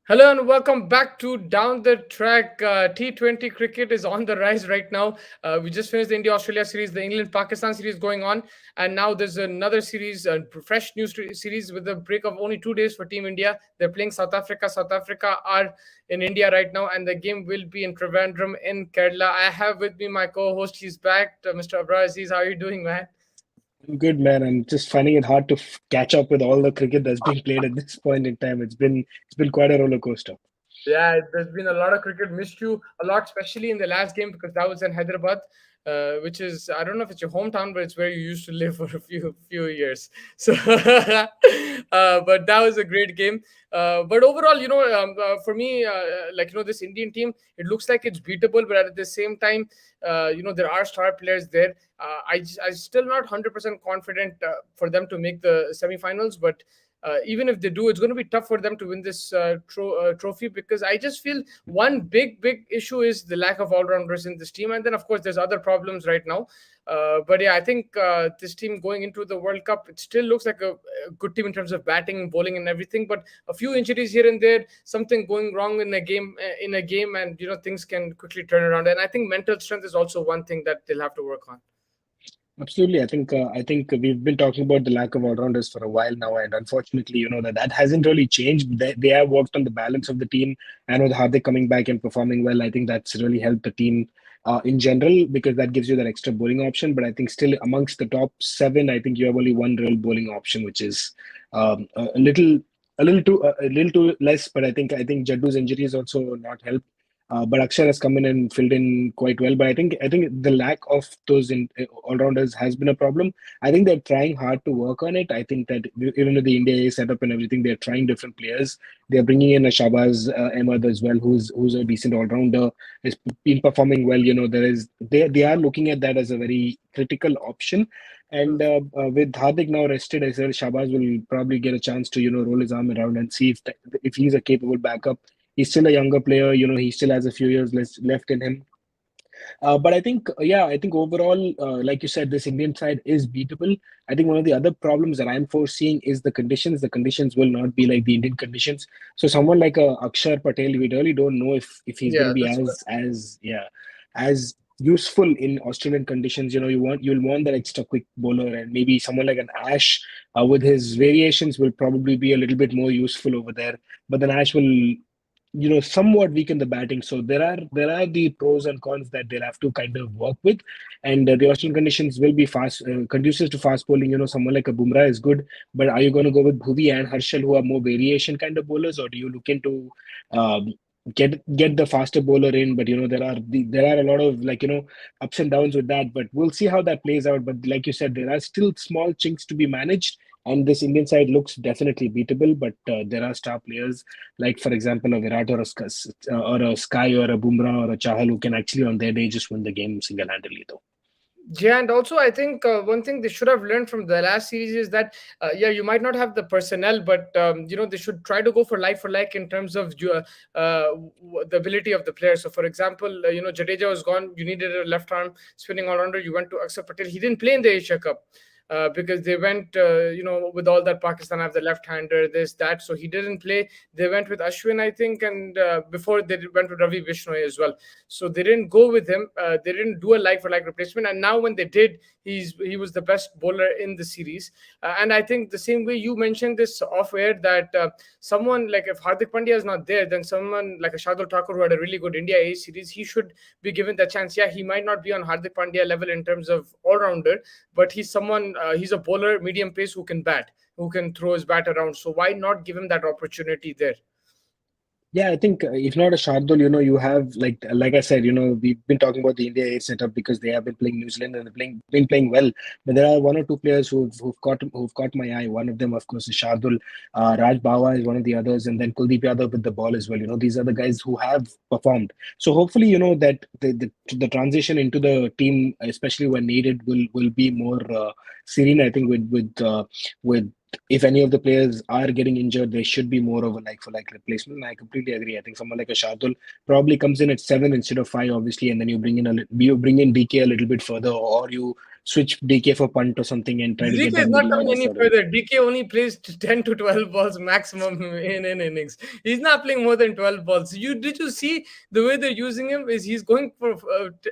Hello and welcome back to Down the Track. T20 cricket is on the rise right now. We just finished the India Australia series, the England Pakistan series going on, and now there's another series, a fresh new series with a break of only 2 days for Team India. They're playing South Africa. South Africa are in India right now, and the game will be in Trivandrum in Kerala. I have with me my co host. He's back, Mr. Abrar Aziz. How are you doing, man? I'm good, man. I'm just finding it hard to catch up with all the cricket that's being played at this point in time. It's been quite a roller coaster. Yeah, there's been a lot of cricket. Missed you a lot, especially in the last game because that was in Hyderabad, which is I don't know if it's your hometown, but it's where you used to live for a few years. So, but that was a great game. But overall, for me, this Indian team, it looks like it's beatable, but at the same time, there are star players there. I'm still not 100% confident for them to make the semifinals, but even if they do, it's going to be tough for them to win this trophy because I just feel one big issue is the lack of all rounders in this team, and then of course there's other problems right now. But yeah, I think this team going into the World Cup, it still looks like a good team in terms of batting, bowling, and everything. But a few injuries here and there, something going wrong in a game, and things can quickly turn around. And I think mental strength is also one thing that they'll have to work on. Absolutely. I think we've been talking about the lack of all-rounders for a while now, and unfortunately, that hasn't really changed. They have worked on the balance of the team. And with Hardik coming back and performing well, I think that's really helped the team in general because that gives you that extra bowling option. But I think still amongst the top seven, I think you have only one real bowling option, which is a little a little too less. But I think Jaddu's injury has also not helped. But Akshar has come in and filled in quite well. But I think the lack of those all rounders has been a problem. I think they're trying hard to work on it. I think that even with the India A setup and everything, they're trying different players. They're bringing in a Shabazz Ahmed as well, who's a decent all rounder. Has been performing well. They are looking at that as a very critical option. And with Hardik now rested, I said Shabazz will probably get a chance to roll his arm around and see if he's a capable backup. He's still a younger player. He still has a few years left in him. But I think overall, like you said, this Indian side is beatable. I think one of the other problems that I'm foreseeing is the conditions. The conditions will not be like the Indian conditions. So someone like Akshar Patel, we really don't know if he's going to Yeah, be that's as useful in Australian conditions. You'll want that extra quick bowler, and maybe someone like an Ash with his variations will probably be a little bit more useful over there. But then Ash will somewhat weaken the batting. So there are the pros and cons that they'll have to kind of work with, and the Australian conditions will be fast conducive to fast bowling. Someone like a Bumrah is good, but are you going to go with Bhuvi and Harshal, who are more variation kind of bowlers, or do you look into um, get the faster bowler in? But there are a lot of ups and downs with that. But we'll see how that plays out. But like you said, there are still small chinks to be managed. And this Indian side looks definitely beatable, but there are star players like, for example, a Virat or a Sky or a Bumrah or a Chahal who can actually on their day just win the game single-handedly, though. Yeah, and also I think one thing they should have learned from the last series is that yeah, you might not have the personnel, but they should try to go for like in terms of the ability of the player. So, for example, Jadeja was gone. You needed a left arm spinning all rounder. You went to Akshar Patel. He didn't play in the Asia Cup. Because they went, with all that Pakistan have the left-hander, this, that. So he didn't play. They went with Ashwin, I think, and before they went with Ravi Bishnoi as well. So they didn't go with him. They didn't do a like-for-like replacement. And now when they did, he was the best bowler in the series. And I think the same way you mentioned this off-air that someone like if Hardik Pandya is not there, then someone like a Shardul Thakur who had a really good India A series, he should be given the chance. Yeah, he might not be on Hardik Pandya level in terms of all-rounder, but he's someone he's a bowler medium pace who can bat, who can throw his bat around, so why not give him that opportunity there? Yeah, I think if not a Shardul, you have like I said, we've been talking about the India A setup because they have been playing New Zealand and been playing well. But there are one or two players who've caught my eye. One of them, of course, is Shardul. Raj Bawa is one of the others, and then Kuldeep Yadav with the ball as well. These are the guys who have performed. So hopefully, that the transition into the team, especially when needed, will be more serene. I think with if any of the players are getting injured, there should be more of a like for like replacement. And I completely agree. I think someone like a Shardul probably comes in at 7 instead of 5, obviously, and then you bring in DK a little bit further, or you switch DK for punt or something and try to get DK is that not middle coming order any sorted. further. DK only plays 10 to 12 balls maximum in innings. He's not playing more than 12 balls. Did you see the way they're using him? Is he's going for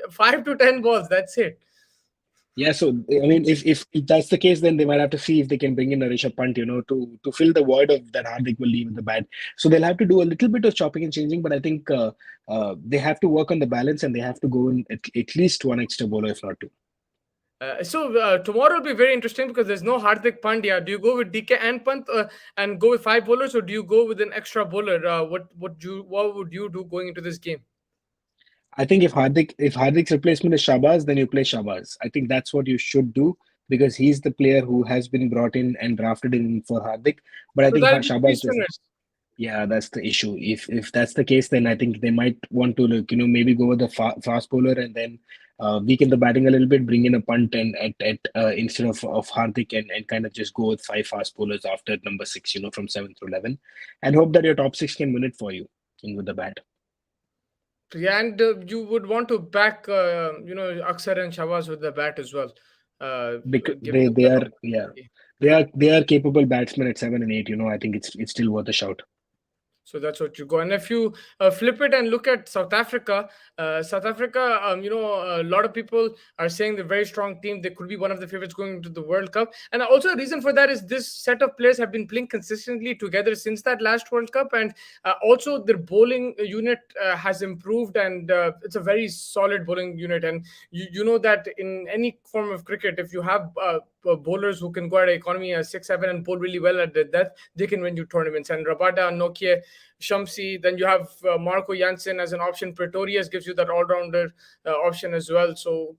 5 to 10 balls? That's it. Yeah, so I mean, if that's the case, then they might have to see if they can bring in a Rishabh Pant, to fill the void of that Hardik will leave with the bat. So they'll have to do a little bit of chopping and changing, but I think they have to work on the balance and they have to go in at least one extra bowler, if not two. Tomorrow will be very interesting because there's no Hardik Pandya. Do you go with DK and Pant and go with five bowlers, or do you go with an extra bowler? What would you do going into this game? I think if Hardik's replacement is Shabazz, then you play Shabazz. I think that's what you should do because he's the player who has been brought in and drafted in for Hardik. But I So think that'll be three Shabazz doesn't. spinners. Yeah, that's the issue. If that's the case, then I think they might want to look, maybe go with the fast bowler and then weaken the batting a little bit, bring in a punt and at instead of Hardik and kind of just go with five fast bowlers after number six, from 7 through 11, and hope that your top six can win it for you in with the bat. Yeah, and you would want to back, Aksar and Shabazz with the bat as well, Because given they the they are, yeah, opportunity. they are capable batsmen at 7 and 8. I think it's still worth a shout. So that's what you go. And if you flip it and look at South Africa, a lot of people are saying they're a very strong team. They could be one of the favorites going into the World Cup. And also, the reason for that is this set of players have been playing consistently together since that last World Cup. And also, their bowling unit has improved, and it's a very solid bowling unit. And you know that in any form of cricket, if you have bowlers who can go at economy 6-7 and bowl really well at that, they can win you tournaments. And Rabada, Nokia, Shamsi, then you have Marco Janssen as an option. Pretorius gives you that all-rounder option as well. So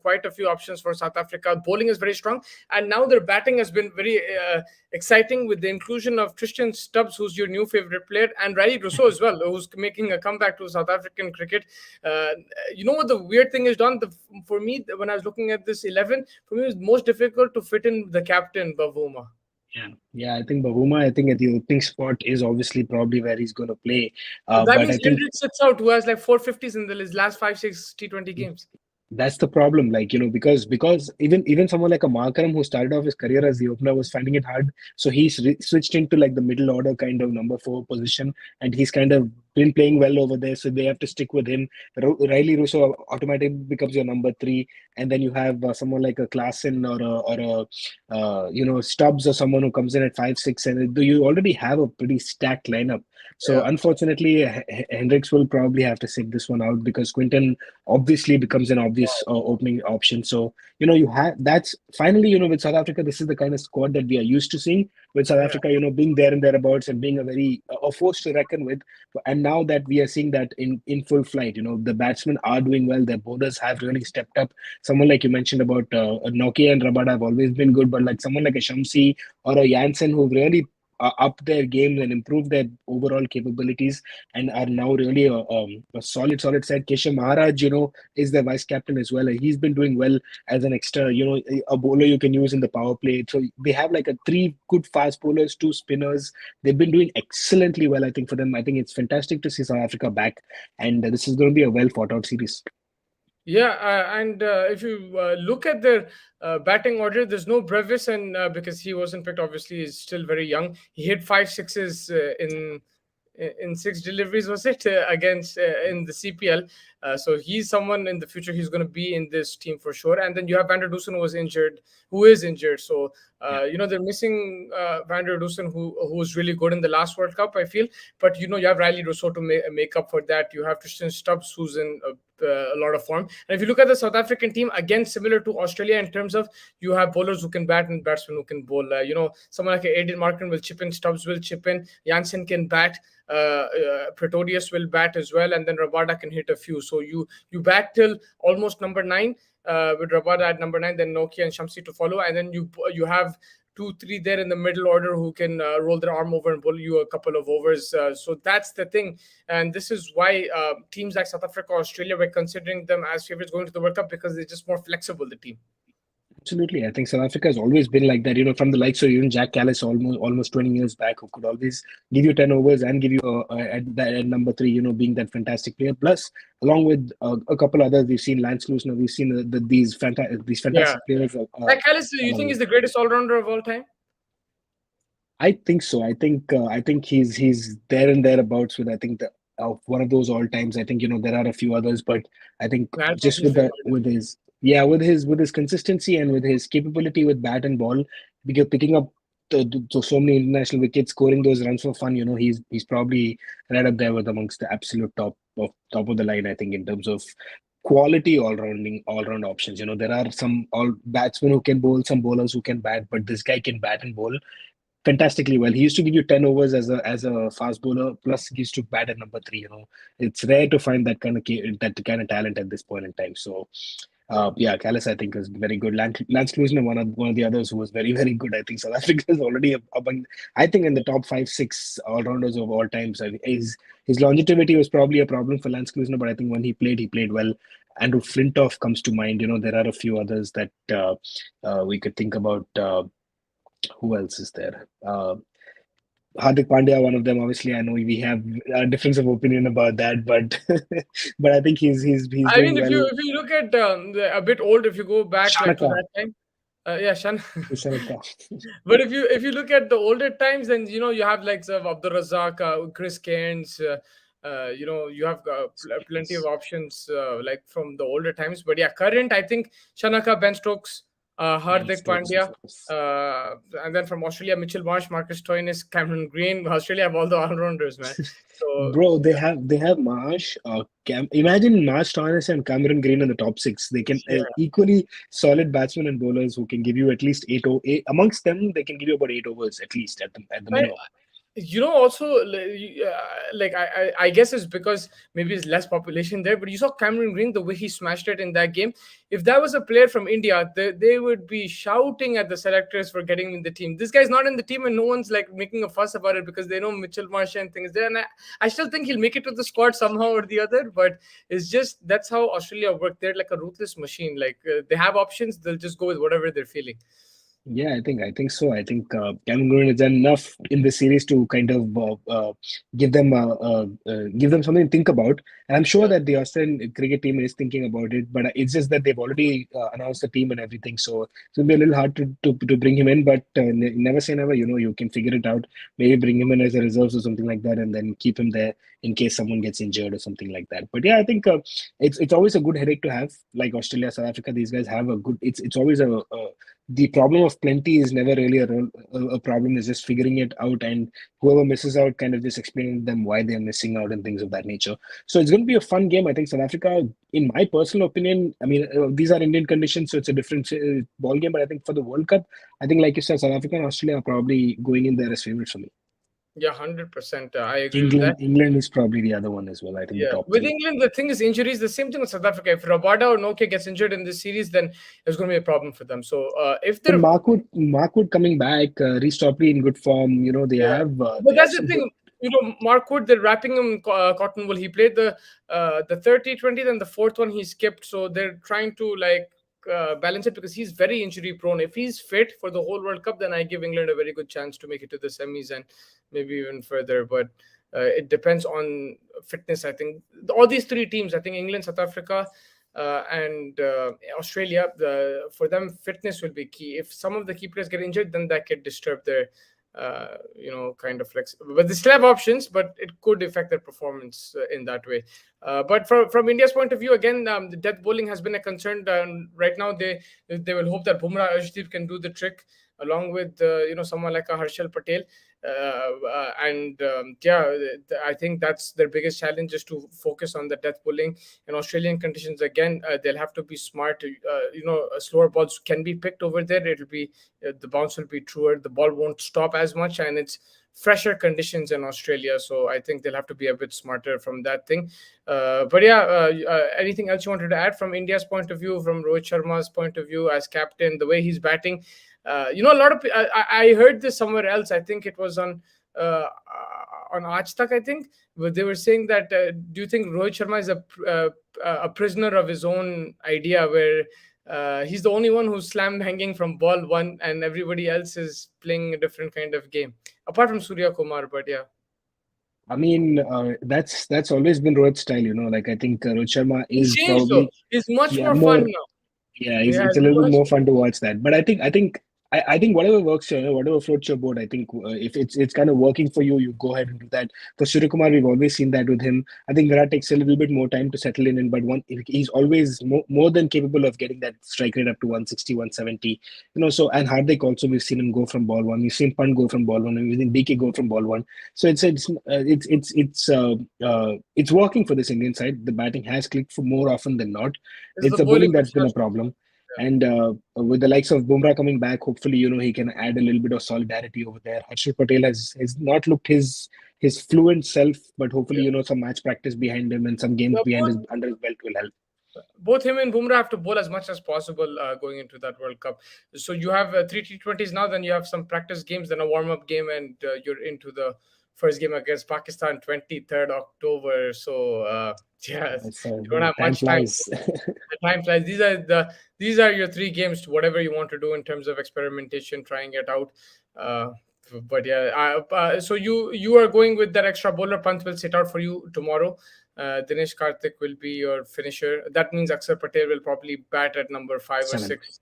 quite a few options for South Africa. Bowling is very strong, and now their batting has been very exciting with the inclusion of Tristan Stubbs, who's your new favorite player, and Riley Rousseau as well, who's making a comeback to South African cricket. Uh, you know what the weird thing is, Don? For me, when I was looking at this 11, for me it was most difficult to fit in the captain, Bavuma. Yeah, I think Bahuma, I think at the opening spot is obviously probably where he's going to play. That But I means think Hendrick sits out, who has like 450s in his last 5-6 T20 games. that's the problem, like because even someone like a Markram who started off his career as the opener was finding it hard, so he's switched into like the middle order kind of number four position, and he's kind of been playing well over there, so they have to stick with him. Riley Russo automatically becomes your number three, and then you have someone like a Klassen or a Stubbs or someone who comes in at 5-6, and you already have a pretty stacked lineup. So Yeah. unfortunately, Hendricks will probably have to sit this one out because Quinton obviously becomes an obvious opening option. So, you have that's finally, with South Africa, this is the kind of squad that we are used to seeing with South Yeah. Africa, being there and thereabouts and being a force to reckon with. And now that we are seeing that in full flight, the batsmen are doing well, their bowlers have really stepped up. Someone like you mentioned about Nokia and Rabada have always been good, but like someone like a Shamsi or a Jansen who've really up their games and improved their overall capabilities and are now really a solid side. Keshav Maharaj, is the vice captain as well. He's been doing well as an extra, a bowler you can use in the power play. So they have like a three good fast bowlers, two spinners. They've been doing excellently well, I think, for them. I think it's fantastic to see South Africa back, and this is going to be a well fought out series. Yeah, and if you look at their batting order, there's no Brevis, and because he wasn't picked, obviously he's still very young. He hit 5 6s in six deliveries, was it, against in the CPL. So he's someone in the future. He's going to be in this team for sure. And then you have Van der Dusen, who is injured. So Yeah. they're missing Van der Dusen, who was really good in the last World Cup, I feel. But you have Riley Rousseau to make up for that. You have Tristan Stubbs, who's in a lot of form. And if you look at the South African team, again similar to Australia in terms of you have bowlers who can bat and batsmen who can bowl. Someone like Aiden Markin will chip in, Stubbs will chip in, Janssen can bat. Pretorius will bat as well, and then Rabada can hit a few. So you bat till almost number 9 with Rabada at number 9, then Nokia and Shamsi to follow, and then you have 2 3 there in the middle order who can roll their arm over and bowl you a couple of overs. So that's the thing, and this is why teams like South Africa, Australia, were considering them as favorites going to the World Cup because they're just more flexible. The team. Absolutely. I think South Africa has always been like that, from the likes of even Jack Callis almost 20 years back, who could always give you 10 overs and give you at number three, being that fantastic player. Plus, along with a couple others, we've seen Lance Klusener, we've seen these Yeah. fantastic players. Like Alice, you think he's the greatest all-rounder of all time? I think so. I think he's there and thereabouts with, I think, the one of those all times. I think there are a few others, but I think I think just he's very good. with his yeah with his consistency and with his capability with bat and ball, because picking up so many international wickets, scoring those runs for fun. He's probably right up there with amongst the absolute top of the line. I think in terms of quality all round options. There are some all batsmen who can bowl, some bowlers who can bat, but this guy can bat and bowl fantastically well. He used to give you 10 overs as a fast bowler, plus he used to bat at number three. It's rare to find that kind of talent at this point in time. So yeah, Callis I think is very good. Lance Klusener, one of the others who was very very good. I think South Africa is already among, I think, in the top 5 6 all rounders of all times. I mean, his longevity was probably a problem for Lance Klusener, but I think when he played well. Andrew Flintoff comes to mind. There are a few others that we could think about. Who else is there? Hardik Pandya, one of them. Obviously, I know we have a difference of opinion about that, but but I think he's I mean, doing if you well. if you look at a bit old, if you go back like to Shanaka, that time, yeah, Shan. Shanaka. But if you look at the older times, then you have like Abdul Razak, Chris Cairns. You have plenty of options like from the older times. But yeah, current I think Shanaka, Ben Stokes, Ben Hardik Stokes, of Pandya, course. and then from Australia, Mitchell Marsh, Marcus Stoinis, Cameron Green. Australia have all the all rounders, man. So Bro, they have Marsh. Imagine Marsh Thomas and Cameron Green in the top six. They can yeah. equally solid batsmen and bowlers who can give you at least eight amongst them. They can give you about 8 overs at least at the I, minimum. also like I guess it's because maybe it's less population there, but you saw Cameron Green, the way he smashed it in that game. If that was a player from India, they would be shouting at the selectors for getting him in the team. This guy's not in the team and no one's like making a fuss about it because they know Mitchell Marsh and things there. And I still think he'll make it to the squad somehow or the other, but it's just that's how Australia work. They're like a ruthless machine. Like they have options, they'll just go with whatever they're feeling. Yeah, I think so. I think Cameron Green has done enough in this series to kind of give them something to think about. And I'm sure Yeah. that the Australian cricket team is thinking about it, but it's just that they've already announced the team and everything. So it's gonna be a little hard to bring him in. But never say never. You can figure it out. Maybe bring him in as a reserve or something like that, and then keep him there in case someone gets injured or something like that. But yeah, I think it's always a good headache to have. Like Australia, South Africa, these guys have a good. It's always a the problem of plenty is never really a problem. Is just figuring it out, and whoever misses out, kind of just explaining to them why they're missing out and things of that nature. So it's going to be a fun game. I think South Africa, in my personal opinion, I mean, these are Indian conditions, so it's a different ball game. But I think for the World Cup, I think, like you said, South Africa and Australia are probably going in there as favorites for me. Yeah, 100%. I agree with that. England is probably the other one as well. I think the Yeah, top with three. England, the thing is injuries. The same thing with South Africa. If Rabada or Nokia gets injured in this series, then it's going to be a problem for them. So if But they're Mark Wood coming back, Reece Topley in good form. They yeah, have but they have that's the some good. thing. Mark Wood, they're wrapping him cotton wool. He played the third T20, then the fourth one he skipped. So they're trying to like balance it because he's very injury prone. If he's fit for the whole World Cup, then I give England a very good chance to make it to the semis and maybe even further. But it depends on fitness. I think all these three teams. I think England, South Africa. And Australia, for them, fitness will be key. If some of the key players get injured, then that could disturb their kind of flex. But they still have options, but it could affect their performance in that way. But from India's point of view, again, the death bowling has been a concern. Right now, they will hope that Bumrah Arshdeep can do the trick along with someone like a Harshal Patel. And yeah, I think that's their biggest challenge is to focus on the death bowling in Australian conditions. Again, they'll have to be smart. Slower balls can be picked over there. It'll be the bounce will be truer. The ball won't stop as much, and it's fresher conditions in Australia. So I think they'll have to be a bit smarter from that thing. But yeah, anything else you wanted to add from India's point of view, from Rohit Sharma's point of view as captain, the way he's batting? A lot of I heard this somewhere else. I think it was on Aaj Tak, I think, but they were saying that do you think Rohit Sharma is a prisoner of his own idea, where He's the only one who's slam hanging from ball one, and everybody else is playing a different kind of game, apart from Surya Kumar. But yeah, I mean, that's always been Rohit's style, Like I think Rohit Sharma he is changed though. probably, He's much yeah, more fun more. now. Yeah, Yeah, it's a he's little bit much. more fun to watch that. But I think whatever works, whatever floats your boat. I think if it's kind of working for you, you go ahead and do that. For Surya Kumar, we've always seen that with him. I think Virat takes a little bit more time to settle in, but he's always more than capable of getting that strike rate up to 160, 170. So and Hardik also, we've seen him go from ball one. We've seen Pant go from ball one, and we've seen DK go from ball one. So it's working for this Indian side. The batting has clicked for more often than not. It's It's the the bowling bowling which that's been a has. problem. Yeah. And with the likes of Bumrah coming back, hopefully, he can add a little bit of solidarity over there. Harshal Patel has not looked his fluent self, but hopefully, Yeah. some match practice behind him and some games Yeah, behind his under his belt will help. both him and Bumrah have to bowl as much as possible going into that World Cup. So you have three T20s now, then you have some practice games, then a warm up game, and you're into the first game against Pakistan, 23rd October. So yeah, So you don't have time much time. flies. The time flies. These are your three games to whatever you want to do in terms of experimentation, trying it out. Uh, but yeah, so you are going with that extra bowler. Pant will sit out for you tomorrow. Dinesh Karthik will be your finisher. That means Akshar Patel will probably bat at number five or Seven. six.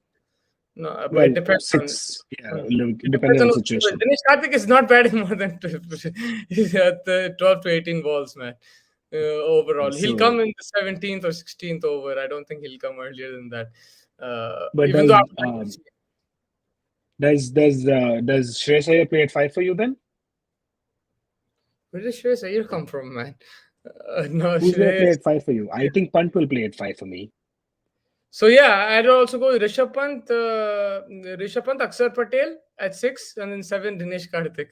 No, but it Well, depends on. six. Yeah, It depends depending on on the who. situation. Dinesh Karthik is not batting more than he's at the 12 to 18 balls, man. Overall, he'll come So, in the 17th or 16th over. I don't think he'll come earlier than that. but Even though I does would like to see. does Shreyas Iyer play at five for you then? Where did Shreyas Iyer come from, man? No, Who's going to play Shreyas. at five for you? I think Punt will play at five for me, So yeah, I'd also go with Rishabh Pant, Akshar Patel at six, and then seven Dinesh Karthik.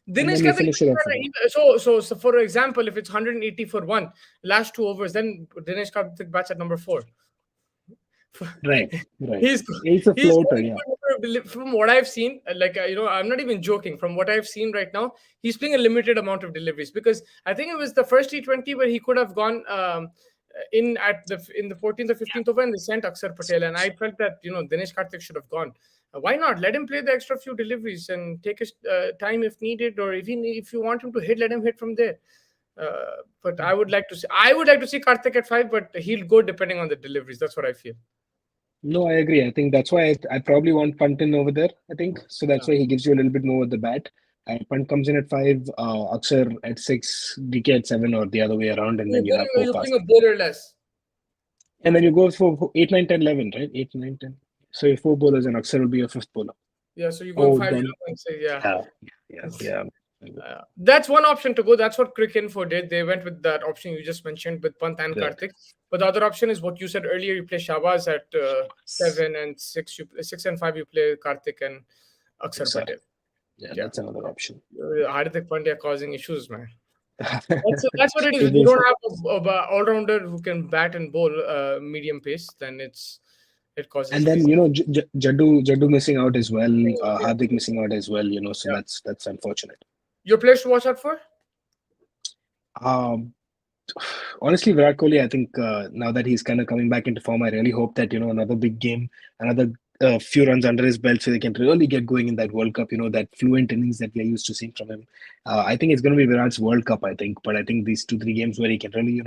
and Dinesh then you Karthik. finish it off with him. So for example, if it's 180 for one, last two overs, then Dinesh Karthik bats at number four. Right, right. he's It's a he's floater, going yeah. from what I've seen, I'm not even joking. From what I've seen right now, he's playing a limited amount of deliveries because I think it was the first T20 where he could have gone in the 14th or 15th over and they sent Akshar Patel, and I felt that Dinesh Karthik should have gone. Why not let him play the extra few deliveries and take his time if needed, or if you want him to hit, let him hit from there. But I would like to see Karthik at five, but he'll go depending on the deliveries. That's what I feel. No, I agree. I think that's why I probably want Puntin over there. I think so. That's why he gives you a little bit more with the bat. And Punt comes in at five, Akshar at six, DK at seven, or the other way around, and then you have four You're past. playing a bowler less. And then you go for 8, 9, 10, 11, right? 8, 9, 10. So your four bowlers and Akshar will be your fifth bowler. Yeah, so you're going Oh, five then zero point six. Yeah. yeah, yeah, yeah. That's one option to go. That's what Crick Info did. They went with that option you just mentioned with Pant and Right. Karthik. But the other option is what you said earlier. You play Shabaz at seven and six. Six and five. You play Karthik and Akshar Akshar. Patel. Yeah, Yeah, that's another option. Hardik Pandya causing issues, man. That's what it is. It When you is. don't have a all-rounder who can bat and bowl medium pace, then it causes And then these. Jaddu missing out as well, Yeah. Hardik missing out as well. So Yeah. that's unfortunate. Your players to watch out for? Um, Honestly, Virat Kohli, I think now that he's kind of coming back into form, I really hope that another big game, another few runs under his belt, so they can really get going in that World Cup. That fluent innings that we are used to seeing from him. I think it's going to be Virat's World Cup. I think, but I think these 2 3 games where he can really,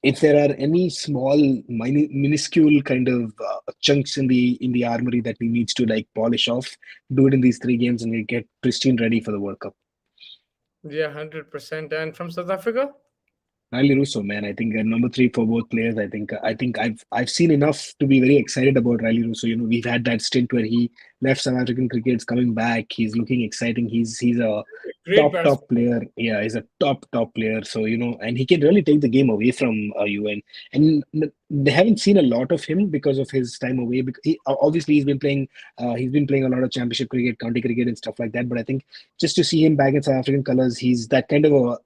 if there are any small, minuscule kind of chunks in the armory that he needs to like polish off, do it in these 3 games, and we get pristine ready for the World Cup. Yeah, 100%. And from South Africa? Riley Russo, man, I think number three for both players. I think I've seen enough to be very excited about Riley Russo. We've had that stint where he left South African cricket's coming back. He's looking exciting. He's a Great top batsman. player. Yeah, he's a top player. So and he can really take the game away from you. And they haven't seen a lot of him because of his time away. Because obviously he's been playing a lot of championship cricket, county cricket, and stuff like that. But I think just to see him back in South African colours, he's that kind of a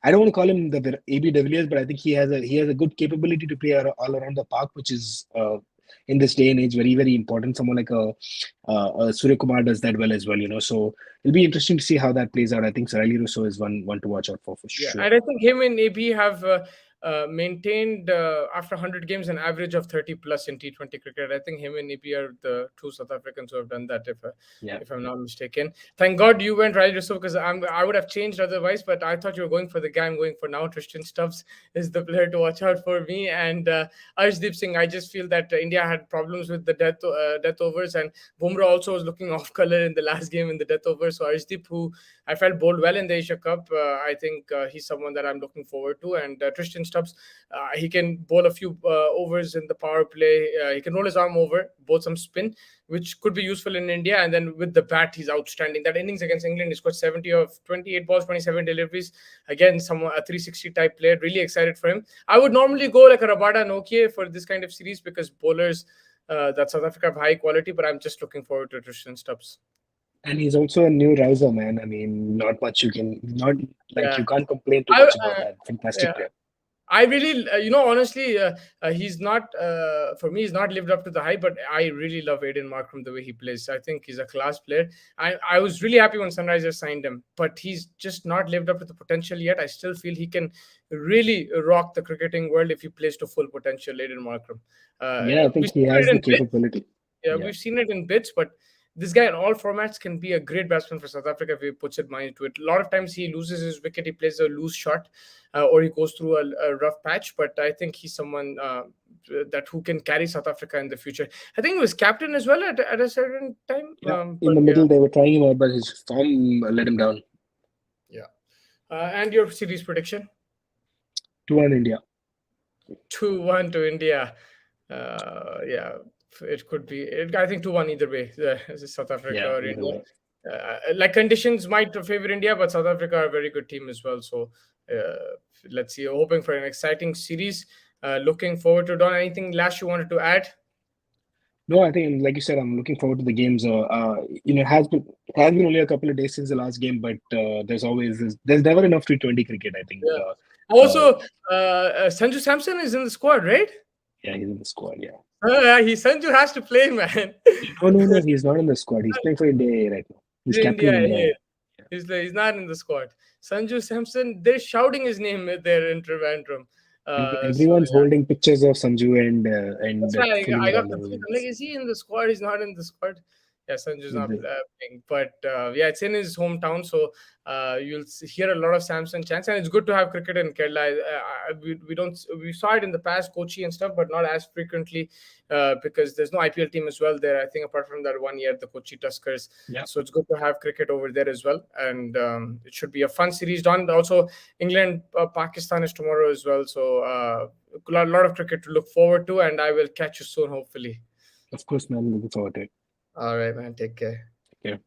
I don't want to call him the AB de Villiers, but I think he has a good capability to play all around the park, which is in this day and age very important. Someone like a Surya Kumar does that well as well. So it'll be interesting to see how that plays out. I think Riley Russo is one to watch out for Yeah, sure. and I think him and AB have maintained after 100 games an average of 30 plus in T20 cricket. I think him and Ibi are the two South Africans who have done that, Yeah. if I'm not mistaken. Thank God you went Riley Yusuf, because I would have changed otherwise, but I thought you were going for the guy I'm going for now. Tristan Stubbs is the player to watch out for me. And Arshdeep Singh, I just feel that India had problems with the death overs, and Bumrah also was looking off color in the last game in the death over. So Arshdeep, who I felt bowled well in the Asia Cup, I think he's someone that I'm looking forward to. And Tristan Stubbs, he can bowl a few overs in the power play. He can roll his arm over, bowl some spin, which could be useful in India. And then with the bat, he's outstanding. That innings against England, he scored 70 of 28 balls, 27 deliveries. Again, someone a 360 type player. Really excited for him. I would normally go like a Rabada Nokia for this kind of series because bowlers that South Africa have high quality, but I'm just looking forward to Tristan Stubbs. And he's also a new riser, man. I mean, not much you can not like Yeah. you can't complain too I much about that. yeah. Fantastic player. I really, honestly, he's not, for me, he's not lived up to the hype, but I really love Aiden Markram the way he plays. I think he's a class player. I was really happy when Sunrisers signed him, but he's just not lived up to the potential yet. I still feel he can really rock the cricketing world if he plays to full potential, Aiden Markram. Yeah, I think We've he seen has it the in bits. capability. Yeah, Yeah. we've seen it in bits, but this guy in all formats can be a great batsman for South Africa if he puts his mind to it. A lot of times he loses his wicket, he plays a loose shot, or he goes through a rough patch. But I think he's someone that who can carry South Africa in the future. I think he was captain as well at a certain time. Yeah. In But the yeah, middle, they were trying him out, but his form let him down. yeah. And your series prediction? 2-1 India. 2-1 to India. Yeah, it could be. I think 2-1 either way. South Africa Yeah, or either India. way. Like conditions might favor India, but South Africa are a very good team as well. So let's see. Hoping for an exciting series. Looking forward to Don. Anything last you wanted to add? No, I think, like you said, I'm looking forward to the games. It has been only a couple of days since the last game, but there's never enough T20 cricket. I think. Yeah. Uh, Also, Sanju Samson is in the squad, right? yeah, he's in the squad. Yeah. Sanju has to play, man. No, no, no. He's not in the squad. He's playing for India A right now. He's India, captain India eh, A. he's not in the squad. Sanju Samson, they're shouting his name there in Trivandrum. So Everyone's yeah, holding pictures of Sanju that's and why filling I it got on the confused. I'm like, wings. is he in the squad? He's not in the squad. Yeah, Sanju's not The- playing, but yeah, it's in his hometown, so you'll hear a lot of Samson chants, and it's good to have cricket in Kerala. We don't we saw it in the past, Kochi and stuff, but not as frequently because there's no IPL team as well there. I think apart from that one year, the Kochi Tuskers. Yeah, So it's good to have cricket over there as well, and it should be a fun series. Done. Also, England, Pakistan is tomorrow as well, so a lot of cricket to look forward to, and I will catch you soon, hopefully. of course, man. Looking forward to it. All right, man. Take care. Okay.